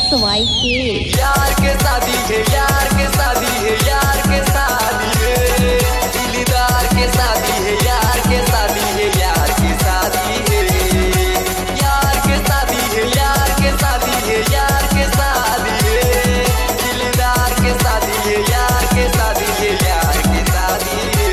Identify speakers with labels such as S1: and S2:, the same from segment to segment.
S1: XY के
S2: यार के शादी है, यार के शादी है, यार के शादी है, दिलदार के शादी है, यार के शादी है, यार के शादी है, यार के शादी है, यार के शादी है, यार के शादी है, दिलदार के शादी है, यार के शादी है, यार के शादी है।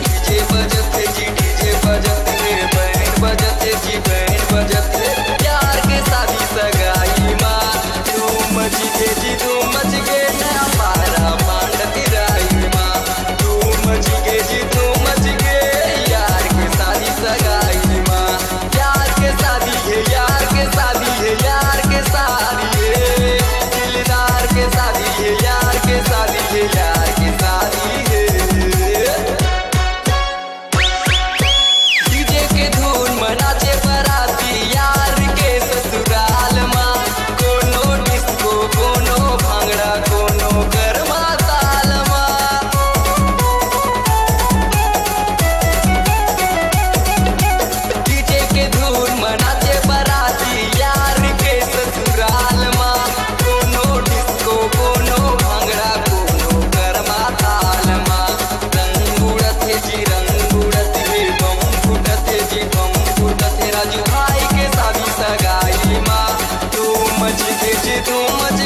S2: डीजे बजते जी, डीजे बजते, बैंड बजते जी, बैंड बजते, यार के शादी सगाई माँ धूम मच गे जी, धूम मच गे नया पारा पांडती राई माँ धूम मच गे जी, धूम मच गे यार के शादी सगाई माँ। यार के शादी है, यार के शादी है, यार के शादी है, दिलदार के शादी है, यार के शादी है, यार के शादी है। डीजे के धुन मनाचे बराती यार के ससुराल माँ, कोनो डिस्को कोनो भांगड़ा कोनो गरमा ताल माँ। डीजे के धुन मनाचे बराती यार के ससुराल माँ, कोनो डिस्को कोनो भांगड़ा कोनो गरमा ताल माँ। रंग उड़त है जी, रंग उड़त है, बम फुटत है जी, बम फुटत है, राजू भाई के शादी सगाई माँ धूम मच गे जी, धूम मच